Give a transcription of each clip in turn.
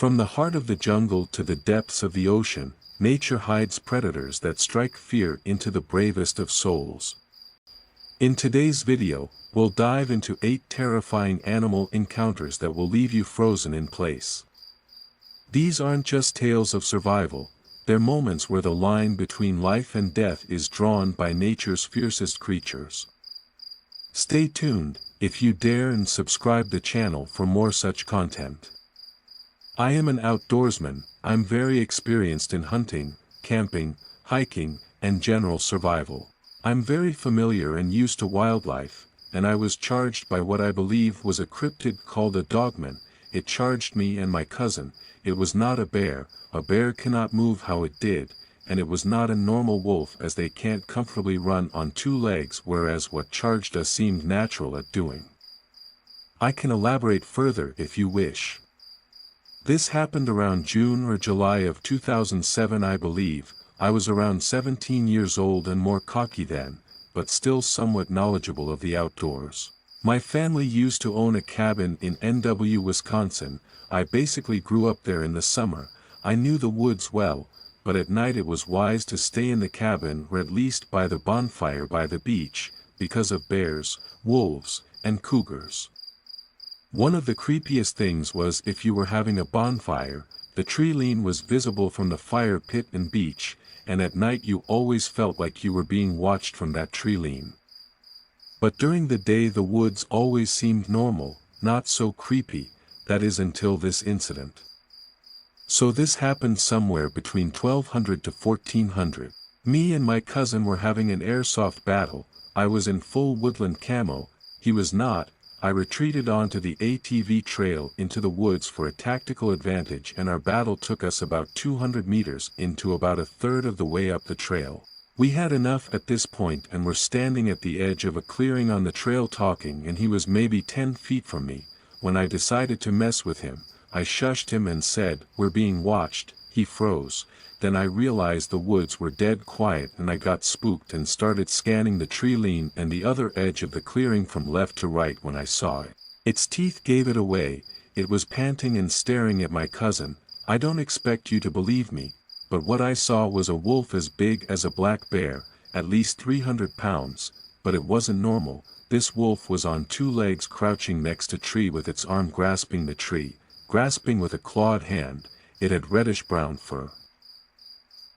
From the heart of the jungle to the depths of the ocean, nature hides predators that strike fear into the bravest of souls. In today's video, we'll dive into 8 terrifying animal encounters that will leave you frozen in place. These aren't just tales of survival, they're moments where the line between life and death is drawn by nature's fiercest creatures. Stay tuned, if you dare, and subscribe the channel for more such content. I am an outdoorsman. I'm very experienced in hunting, camping, hiking, and general survival. I'm very familiar and used to wildlife, and I was charged by what I believe was a cryptid called a dogman. It charged me and my cousin. It was not a bear cannot move how it did, and it was not a normal wolf, as they can't comfortably run on 2 legs, whereas what charged us seemed natural at doing. I can elaborate further if you wish. This happened around June or July of 2007, I believe. I was around 17 years old and more cocky then, but still somewhat knowledgeable of the outdoors. My family used to own a cabin in NW, Wisconsin. I basically grew up there in the summer. I knew the woods well, but at night it was wise to stay in the cabin or at least by the bonfire by the beach, because of bears, wolves, and cougars. One of the creepiest things was, if you were having a bonfire, the tree line was visible from the fire pit and beach, and at night you always felt like you were being watched from that tree line. But during the day the woods always seemed normal, not so creepy, that is until this incident. So this happened somewhere between 1200 to 1400. Me and my cousin were having an airsoft battle. I was in full woodland camo, he was not. I retreated onto the ATV trail into the woods for a tactical advantage, and our battle took us about 200 meters into about a third of the way up the trail. We had enough at this point and were standing at the edge of a clearing on the trail talking, and he was maybe 10 feet from me. When I decided to mess with him, I shushed him and said, "We're being watched." He froze. Then I realized the woods were dead quiet, and I got spooked and started scanning the tree line and the other edge of the clearing from left to right when I saw it. Its teeth gave it away. It was panting and staring at my cousin. I don't expect you to believe me, but what I saw was a wolf as big as a black bear, at least 300 pounds, but it wasn't normal. This wolf was on 2 legs, crouching next to a tree with its arm grasping the tree, grasping with a clawed hand. It had reddish-brown fur.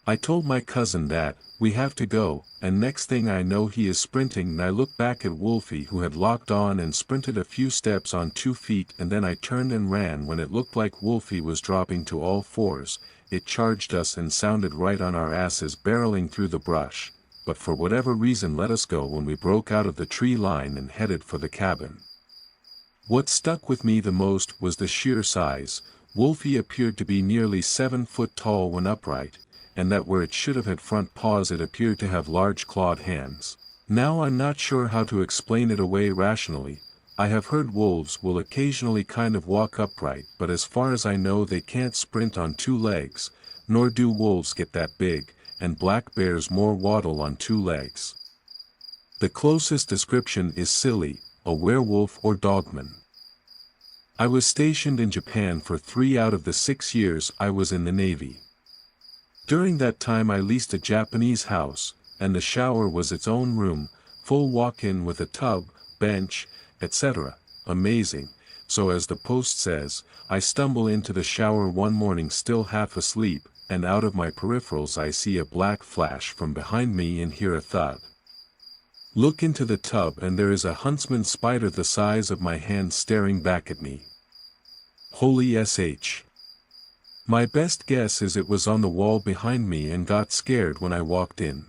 I told my cousin that, "We have to go," and next thing I know he is sprinting, and I look back at Wolfie, who had locked on and sprinted a few steps on 2 feet, and then I turned and ran. When it looked like Wolfie was dropping to all 4s, it charged us and sounded right on our asses, barreling through the brush, but for whatever reason let us go when we broke out of the tree line and headed for the cabin. What stuck with me the most was the sheer size. Wolfie appeared to be nearly 7 foot tall when upright, and that where it should have had front paws it appeared to have large clawed hands. Now I'm not sure how to explain it away rationally. I have heard wolves will occasionally kind of walk upright, but as far as I know they can't sprint on 2 legs, nor do wolves get that big, and black bears more waddle on 2 legs. The closest description is silly, a werewolf or dogman. I was stationed in Japan for 3 out of the 6 years I was in the Navy. During that time I leased a Japanese house, and the shower was its own room, full walk-in with a tub, bench, etc. Amazing. So as the post says, I stumble into the shower one morning still half asleep, and out of my peripherals I see a black flash from behind me and hear a thud. Look into the tub and there is a huntsman spider the size of my hand staring back at me. Holy sh. My best guess is it was on the wall behind me and got scared when I walked in.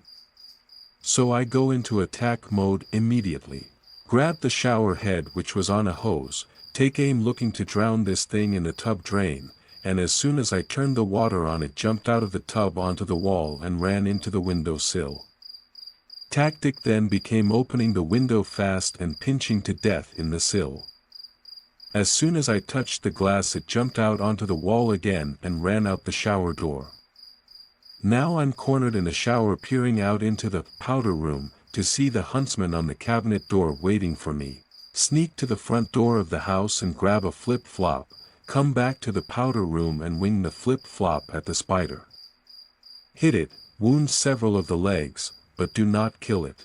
So I go into attack mode immediately. Grab the shower head, which was on a hose, take aim looking to drown this thing in the tub drain, and as soon as I turned the water on it jumped out of the tub onto the wall and ran into the window sill. Tactic then became opening the window fast and pinching to death in the sill. As soon as I touched the glass it jumped out onto the wall again and ran out the shower door. Now I'm cornered in the shower peering out into the powder room to see the huntsman on the cabinet door waiting for me. Sneak to the front door of the house and grab a flip-flop, come back to the powder room and wing the flip-flop at the spider. Hit it, wound several of the legs, but do not kill it.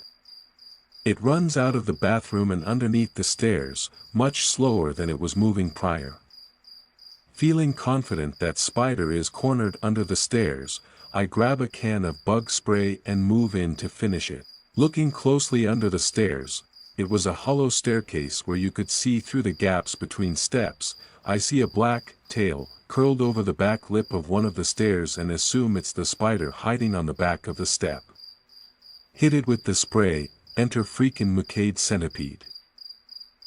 It runs out of the bathroom and underneath the stairs, much slower than it was moving prior. Feeling confident that spider is cornered under the stairs, I grab a can of bug spray and move in to finish it. Looking closely under the stairs, it was a hollow staircase where you could see through the gaps between steps. I see a black tail curled over the back lip of one of the stairs and assume it's the spider hiding on the back of the step. Hit it with the spray, enter freakin' Mucade centipede.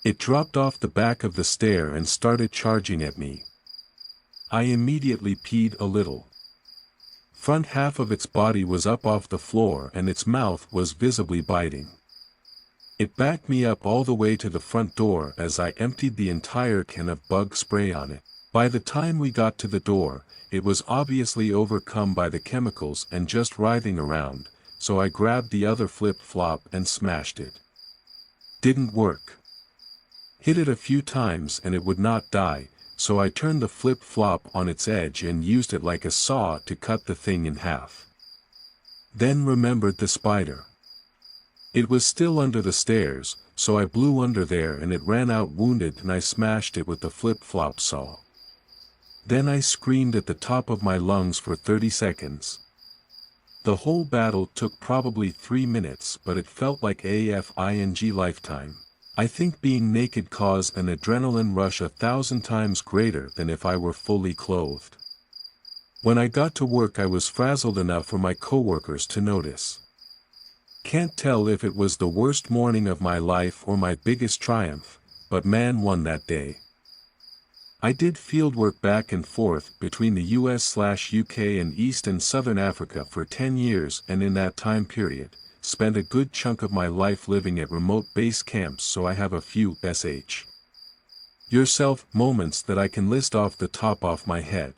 It dropped off the back of the stair and started charging at me. I immediately peed a little. Front half of its body was up off the floor and its mouth was visibly biting. It backed me up all the way to the front door as I emptied the entire can of bug spray on it. By the time we got to the door, it was obviously overcome by the chemicals and just writhing around, so I grabbed the other flip-flop and smashed it. Didn't work. Hit it a few times and it would not die, so I turned the flip-flop on its edge and used it like a saw to cut the thing in half. Then remembered the spider. It was still under the stairs, so I blew under there and it ran out wounded and I smashed it with the flip-flop saw. Then I screamed at the top of my lungs for 30 seconds. The whole battle took probably 3 minutes, but it felt like a f-ing lifetime. I think being naked caused an adrenaline rush 1,000 times greater than if I were fully clothed. When I got to work I was frazzled enough for my coworkers to notice. Can't tell if it was the worst morning of my life or my biggest triumph, but man won that day. I did fieldwork back and forth between the US/UK and East and Southern Africa for 10 years, and in that time period, spent a good chunk of my life living at remote base camps, so I have a few sh. yourself moments that I can list off the top of my head.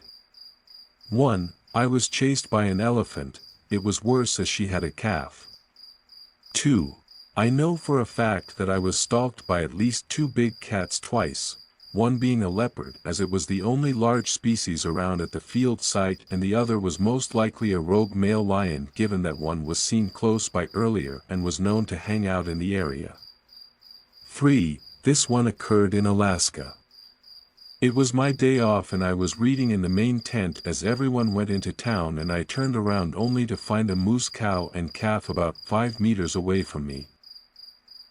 1. I was chased by an elephant. It was worse as she had a calf. 2. I know for a fact that I was stalked by at least 2 big cats twice, one being a leopard as it was the only large species around at the field site, and the other was most likely a rogue male lion given that one was seen close by earlier and was known to hang out in the area. 3. This one occurred in Alaska. It was my day off and I was reading in the main tent as everyone went into town, and I turned around only to find a moose cow and calf about 5 meters away from me.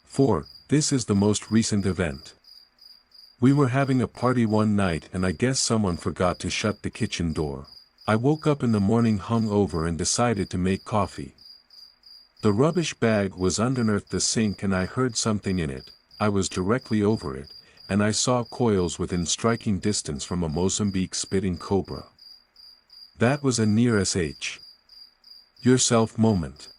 4. This is the most recent event. We were having a party one night and I guess someone forgot to shut the kitchen door. I woke up in the morning hungover and decided to make coffee. The rubbish bag was underneath the sink and I heard something in it. I was directly over it, and I saw coils within striking distance from a Mozambique spitting cobra. That was a near sh. yourself moment.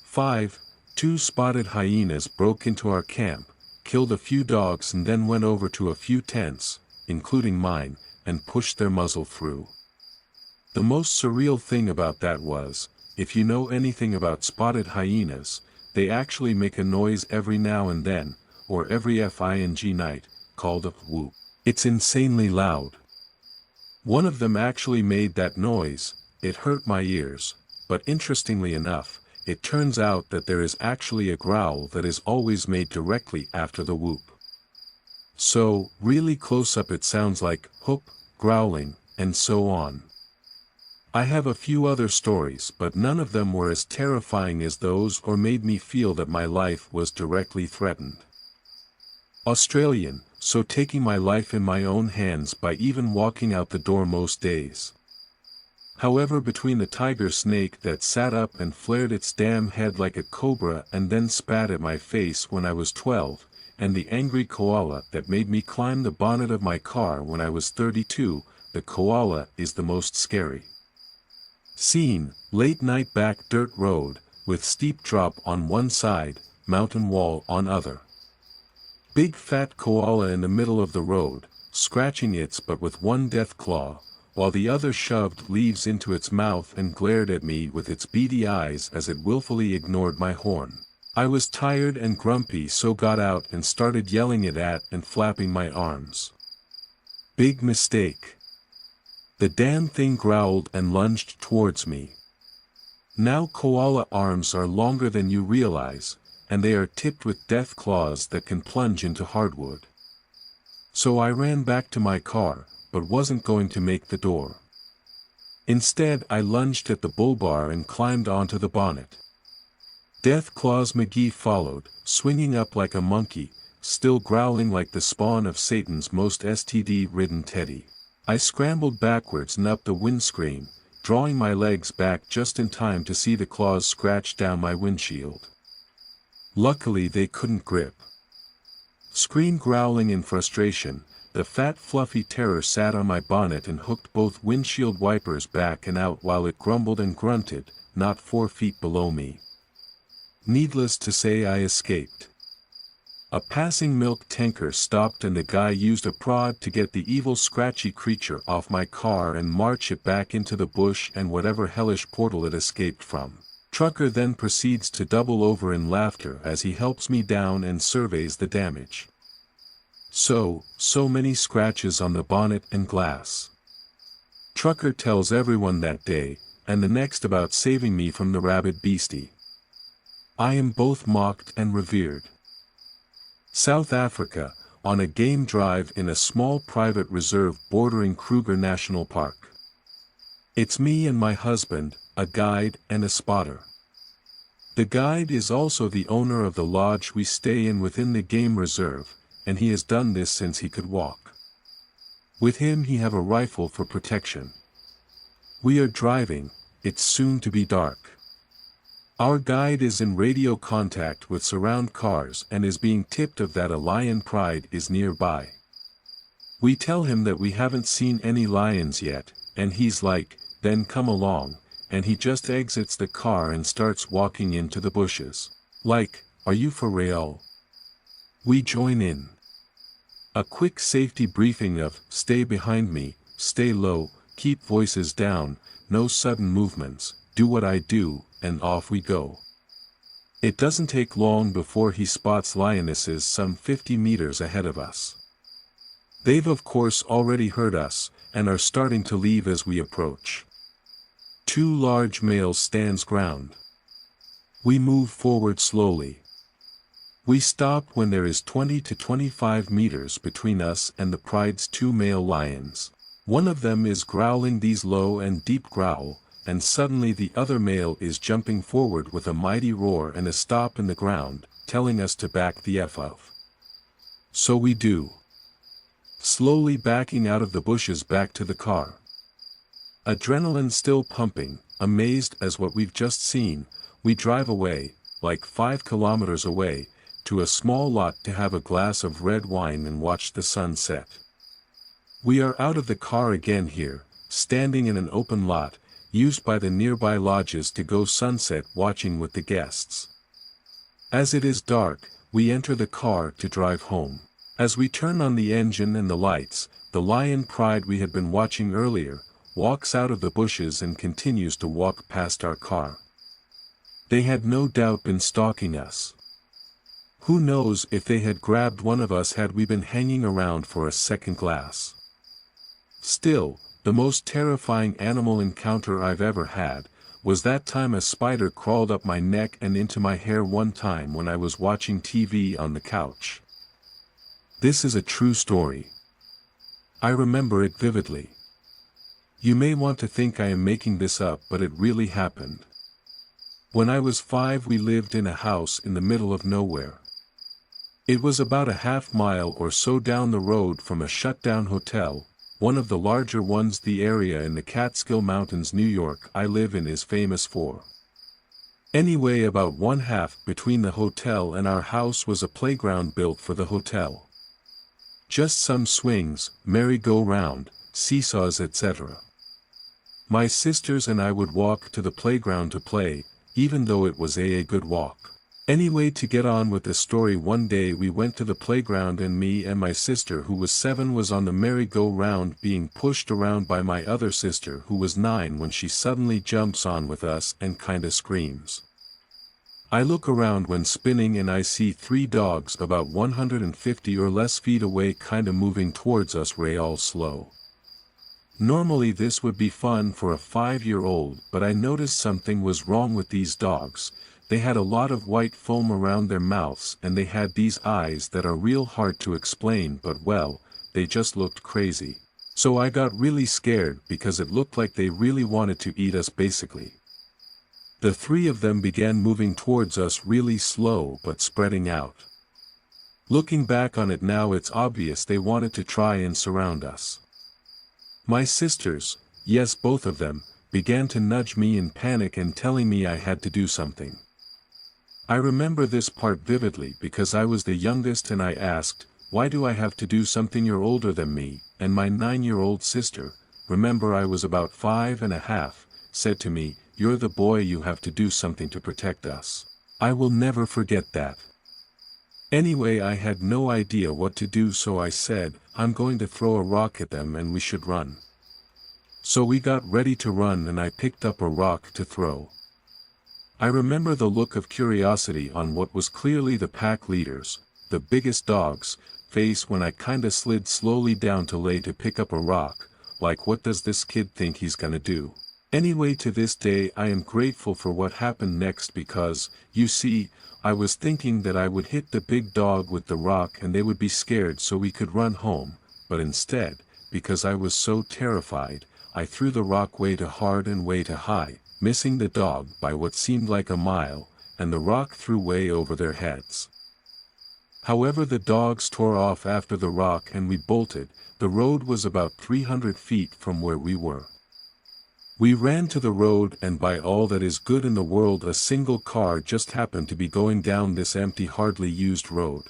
5. 2 spotted hyenas broke into our camp, killed a few dogs and then went over to a few tents, including mine, and pushed their muzzle through. The most surreal thing about that was, if you know anything about spotted hyenas, they actually make a noise every now and then, or every fing night, called a whoop. It's insanely loud. One of them actually made that noise. It hurt my ears, but interestingly enough, it turns out that there is actually a growl that is always made directly after the whoop. So, really close up it sounds like whoop, growling, and so on. I have a few other stories, but none of them were as terrifying as those or made me feel that my life was directly threatened. Australian, so taking my life in my own hands by even walking out the door most days. However, between the tiger snake that sat up and flared its damn head like a cobra and then spat at my face when I was 12, and the angry koala that made me climb the bonnet of my car when I was 32, the koala is the most scary. Scene, late night back dirt road, with steep drop on one side, mountain wall on other. Big fat koala in the middle of the road, scratching its butt with one death claw, while the other shoved leaves into its mouth and glared at me with its beady eyes as it willfully ignored my horn. I was tired and grumpy, so got out and started yelling it at and flapping my arms. Big mistake. The damn thing growled and lunged towards me. Now koala arms are longer than you realize, and they are tipped with death claws that can plunge into hardwood. So I ran back to my car, but wasn't going to make the door. Instead I lunged at the bull bar and climbed onto the bonnet. Death Claws McGee followed, swinging up like a monkey, still growling like the spawn of Satan's most STD-ridden teddy. I scrambled backwards and up the windscreen, drawing my legs back just in time to see the claws scratch down my windshield. Luckily they couldn't grip. Scream growling in frustration, the fat fluffy terror sat on my bonnet and hooked both windshield wipers back and out while it grumbled and grunted, not 4 feet below me. Needless to say I escaped. A passing milk tanker stopped and the guy used a prod to get the evil scratchy creature off my car and march it back into the bush and whatever hellish portal it escaped from. Trucker then proceeds to double over in laughter as he helps me down and surveys the damage. So many scratches on the bonnet and glass. Trucker tells everyone that day, and the next about saving me from the rabid beastie. I am both mocked and revered. South Africa, on a game drive in a small private reserve bordering Kruger National Park. It's me and my husband, a guide and a spotter. The guide is also the owner of the lodge we stay in within the game reserve, and he has done this since he could walk. With him he have a rifle for protection. We are driving, it's soon to be dark. Our guide is in radio contact with surround cars and is being tipped of that a lion pride is nearby. We tell him that we haven't seen any lions yet, and he's like, then come along, and he just exits the car and starts walking into the bushes. Like, are you for real? We join in. A quick safety briefing of, stay behind me, stay low, keep voices down, no sudden movements, do what I do, and off we go. It doesn't take long before he spots lionesses some 50 meters ahead of us. They've of course already heard us, and are starting to leave as we approach. 2 large males stands ground. We move forward slowly. We stop when there is 20 to 25 meters between us and the pride's 2 male lions. One of them is growling these low and deep growl, and suddenly the other male is jumping forward with a mighty roar and a stop in the ground, telling us to back the F off. So we do. Slowly backing out of the bushes back to the car. Adrenaline still pumping, amazed as what we've just seen, we drive away, like 5 kilometers away, to a small lot to have a glass of red wine and watch the sun set. We are out of the car again here, standing in an open lot, used by the nearby lodges to go sunset watching with the guests. As it is dark, we enter the car to drive home. As we turn on the engine and the lights, the lion pride we had been watching earlier, walks out of the bushes and continues to walk past our car. They had no doubt been stalking us. Who knows if they had grabbed one of us had we been hanging around for a second glass. Still, the most terrifying animal encounter I've ever had, was that time a spider crawled up my neck and into my hair one time when I was watching TV on the couch. This is a true story. I remember it vividly. You may want to think I am making this up, but it really happened. When I was 5 we lived in a house in the middle of nowhere. It was about a half-mile or so down the road from a shut-down hotel, one of the larger ones the area in the Catskill Mountains, New York I live in is famous for. Anyway, about 1/2 between the hotel and our house was a playground built for the hotel. Just some swings, merry-go-round, seesaws etc. My sisters and I would walk to the playground to play, even though it was a good walk. Anyway, to get on with the story, one day we went to the playground and me and my sister who was 7 was on the merry-go-round being pushed around by my other sister who was 9 when she suddenly jumps on with us and kinda screams. I look around when spinning and I see 3 dogs about 150 or less feet away kinda moving towards us all slow. Normally this would be fun for a 5-year-old, but I noticed something was wrong with these dogs. They had a lot of white foam around their mouths and they had these eyes that are real hard to explain, but well, they just looked crazy. So I got really scared because it looked like they really wanted to eat us basically. The 3 of them began moving towards us really slow but spreading out. Looking back on it now, it's obvious they wanted to try and surround us. My sisters, yes both of them, began to nudge me in panic and telling me I had to do something. I remember this part vividly because I was the youngest and I asked, "Why do I have to do something? You're older than me," and my 9-year-old sister, remember I was about 5.5, said to me, "You're the boy, you have to do something to protect us." I will never forget that. Anyway, I had no idea what to do, so I said, "I'm going to throw a rock at them and we should run." So we got ready to run and I picked up a rock to throw. I remember the look of curiosity on what was clearly the pack leaders, the biggest dogs, face when I kinda slid slowly down to lay to pick up a rock, like what does this kid think he's gonna do? Anyway, to this day I am grateful for what happened next because, you see, I was thinking that I would hit the big dog with the rock and they would be scared so we could run home, but instead, because I was so terrified, I threw the rock way too hard and way too high, missing the dog by what seemed like a mile, and the rock flew way over their heads. However, the dogs tore off after the rock and we bolted. The road was about 300 feet from where we were. We ran to the road, and by all that is good in the world, a single car just happened to be going down this empty, hardly used road.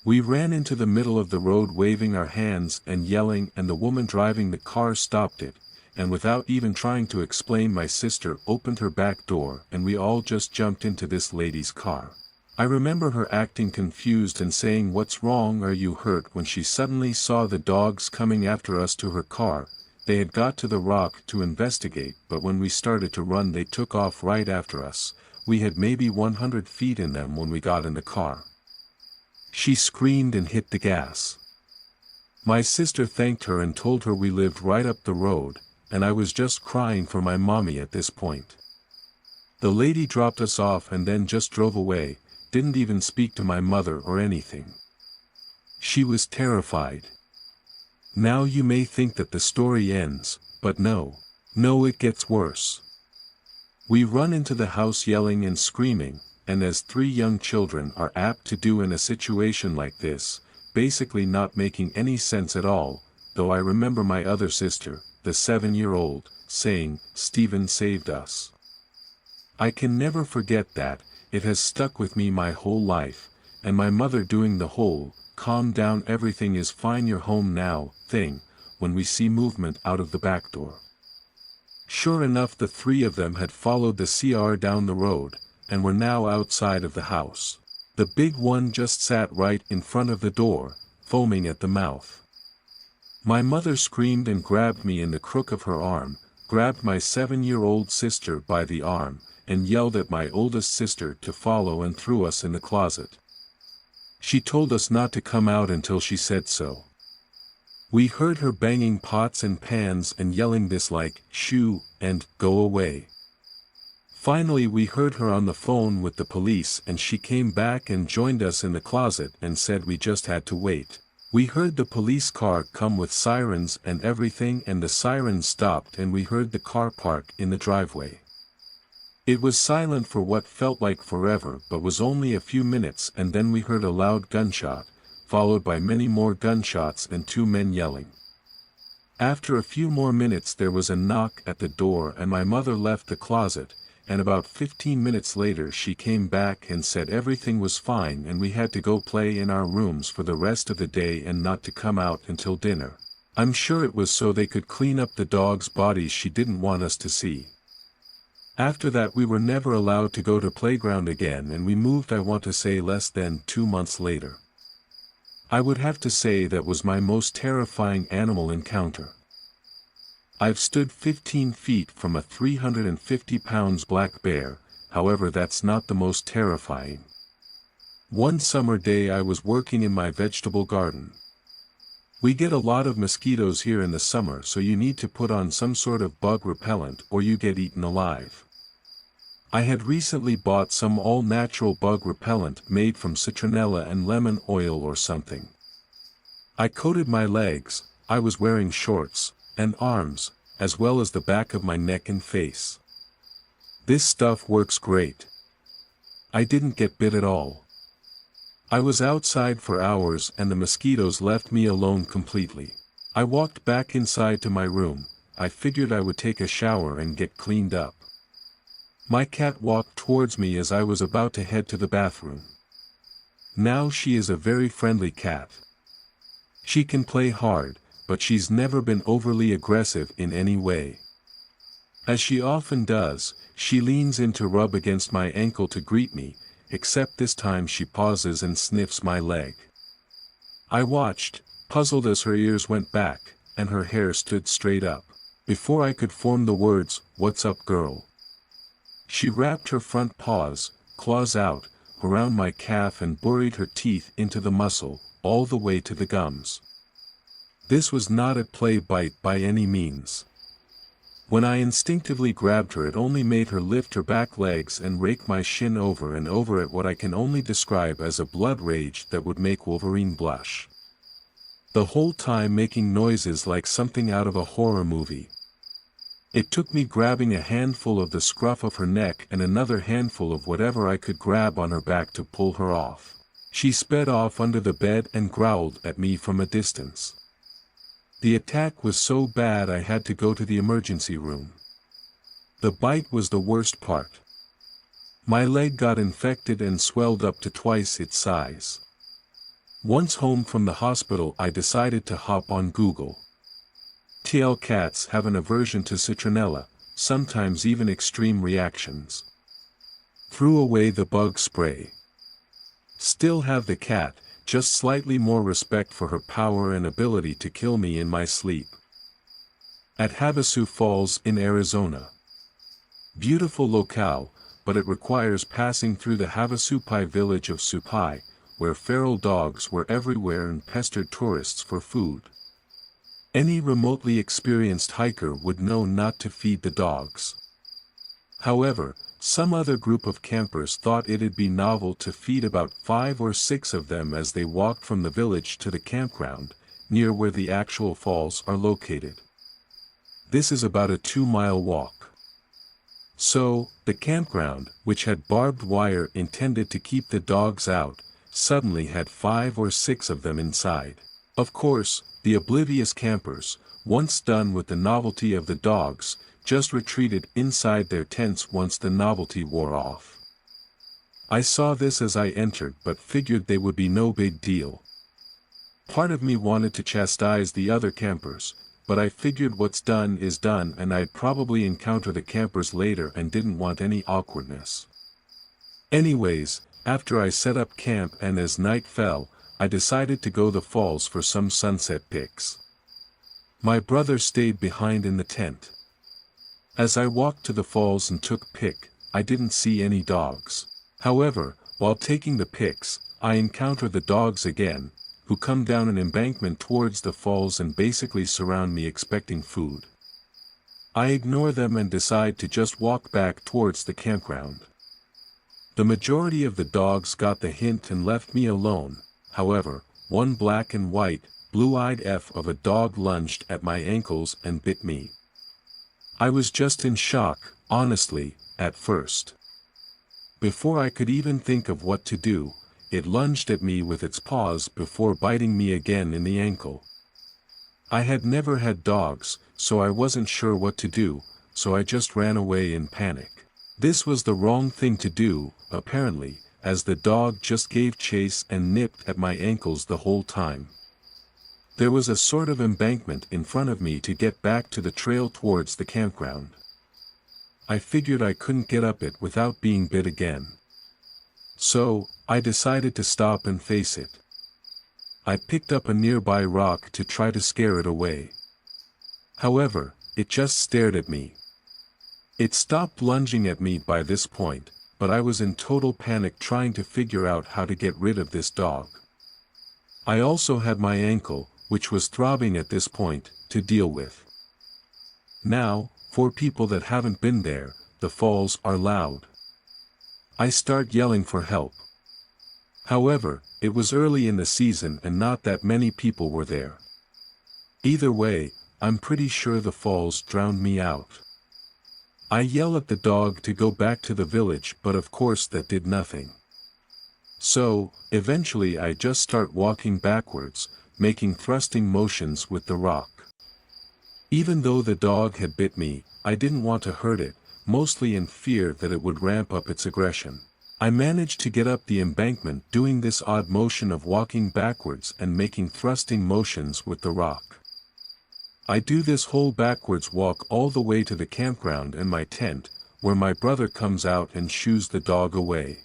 We ran into the middle of the road waving our hands and yelling, and the woman driving the car stopped it, and without even trying to explain, my sister opened her back door and we all just jumped into this lady's car. I remember her acting confused and saying, "What's wrong, are you hurt?" when she suddenly saw the dogs coming after us to her car. They had got to the rock to investigate, but when we started to run they took off right after us. We had maybe 100 feet in them when we got in the car. She screamed and hit the gas. My sister thanked her and told her we lived right up the road, and I was just crying for my mommy at this point. The lady dropped us off and then just drove away, didn't even speak to my mother or anything. She was terrified. Now you may think that the story ends, but no, it gets worse. We run into the house yelling and screaming, and as 3 young children are apt to do in a situation like this, basically not making any sense at all, though I remember my other sister, the 7-year-old, saying, "Stephen saved us." I can never forget that. It has stuck with me my whole life, and my mother doing the whole, "Calm down, everything is fine, you're home now" thing, when we see movement out of the back door. Sure enough, the 3 of them had followed the CR down the road, and were now outside of the house. The big one just sat right in front of the door, foaming at the mouth. My mother screamed and grabbed me in the crook of her arm, grabbed my 7-year-old sister by the arm, and yelled at my oldest sister to follow and threw us in the closet. She told us not to come out until she said so. We heard her banging pots and pans and yelling this like, "Shoo," and "Go away." Finally we heard her on the phone with the police and she came back and joined us in the closet and said we just had to wait. We heard the police car come with sirens and everything, and the sirens stopped and we heard the car park in the driveway. It was silent for what felt like forever, but was only a few minutes, and then we heard a loud gunshot, followed by many more gunshots and 2 men yelling. After a few more minutes there was a knock at the door and my mother left the closet, and about 15 minutes later she came back and said everything was fine and we had to go play in our rooms for the rest of the day and not to come out until dinner. I'm sure it was so they could clean up the dogs' bodies she didn't want us to see. After that we were never allowed to go to playground again, and we moved, I want to say, less than 2 months later. I would have to say that was my most terrifying animal encounter. I've stood 15 feet from a 350 pounds black bear, however that's not the most terrifying. One summer day I was working in my vegetable garden. We get a lot of mosquitoes here in the summer, so you need to put on some sort of bug repellent or you get eaten alive. I had recently bought some all-natural bug repellent made from citronella and lemon oil or something. I coated my legs, I was wearing shorts, and arms, as well as the back of my neck and face. This stuff works great. I didn't get bit at all. I was outside for hours and the mosquitoes left me alone completely. I walked back inside to my room. I figured I would take a shower and get cleaned up. My cat walked towards me as I was about to head to the bathroom. Now she is a very friendly cat. She can play hard, but she's never been overly aggressive in any way. As she often does, she leans in to rub against my ankle to greet me, except this time she pauses and sniffs my leg. I watched, puzzled as her ears went back, and her hair stood straight up. Before I could form the words, "What's up, girl?" she wrapped her front paws, claws out, around my calf and buried her teeth into the muscle, all the way to the gums. This was not a play bite by any means. When I instinctively grabbed her, it only made her lift her back legs and rake my shin over and over at what I can only describe as a blood rage that would make Wolverine blush. The whole time making noises like something out of a horror movie. It took me grabbing a handful of the scruff of her neck and another handful of whatever I could grab on her back to pull her off. She sped off under the bed and growled at me from a distance. The attack was so bad I had to go to the emergency room. The bite was the worst part. My leg got infected and swelled up to twice its size. Once home from the hospital, I decided to hop on Google. TL cats have an aversion to citronella, sometimes even extreme reactions. Threw away the bug spray. Still have the cat, just slightly more respect for her power and ability to kill me in my sleep. At Havasu Falls in Arizona. Beautiful locale, but it requires passing through the Havasupai village of Supai, where feral dogs were everywhere and pestered tourists for food. Any remotely experienced hiker would know not to feed the dogs. However, some other group of campers thought it'd be novel to feed about 5 or 6 of them as they walked from the village to the campground, near where the actual falls are located. This is about a 2-mile walk. So, the campground, which had barbed wire intended to keep the dogs out, suddenly had 5 or 6 of them inside. Of course, the oblivious campers, once done with the novelty of the dogs, just retreated inside their tents once the novelty wore off. I saw this as I entered but figured they would be no big deal. Part of me wanted to chastise the other campers, but I figured what's done is done and I'd probably encounter the campers later and didn't want any awkwardness. Anyways, after I set up camp and as night fell, I decided to go the falls for some sunset pics. My brother stayed behind in the tent. As I walked to the falls and took pic, I didn't see any dogs. However, while taking the pics, I encounter the dogs again, who come down an embankment towards the falls and basically surround me expecting food. I ignore them and decide to just walk back towards the campground. The majority of the dogs got the hint and left me alone. However, one black and white, blue-eyed F of a dog lunged at my ankles and bit me. I was just in shock, honestly, at first. Before I could even think of what to do, it lunged at me with its paws before biting me again in the ankle. I had never had dogs, so I wasn't sure what to do, so I just ran away in panic. This was the wrong thing to do, apparently, as the dog just gave chase and nipped at my ankles the whole time. There was a sort of embankment in front of me to get back to the trail towards the campground. I figured I couldn't get up it without being bit again. So, I decided to stop and face it. I picked up a nearby rock to try to scare it away. However, it just stared at me. It stopped lunging at me by this point, but I was in total panic trying to figure out how to get rid of this dog. I also had my ankle, which was throbbing at this point, to deal with. Now, for people that haven't been there, the falls are loud. I start yelling for help. However, it was early in the season and not that many people were there. Either way, I'm pretty sure the falls drowned me out. I yell at the dog to go back to the village, but of course that did nothing. So, eventually I just start walking backwards, making thrusting motions with the rock. Even though the dog had bit me, I didn't want to hurt it, mostly in fear that it would ramp up its aggression. I managed to get up the embankment doing this odd motion of walking backwards and making thrusting motions with the rock. I do this whole backwards walk all the way to the campground and my tent, where my brother comes out and shoos the dog away.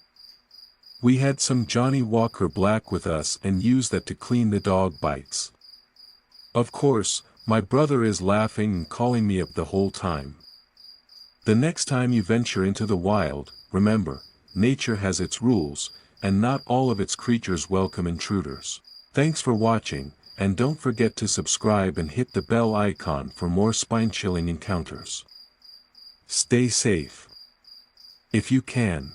We had some Johnny Walker Black with us and use that to clean the dog bites. Of course, my brother is laughing and calling me up the whole time. The next time you venture into the wild, remember, nature has its rules, and not all of its creatures welcome intruders. Thanks for watching, and don't forget to subscribe and hit the bell icon for more spine-chilling encounters. Stay safe. If you can.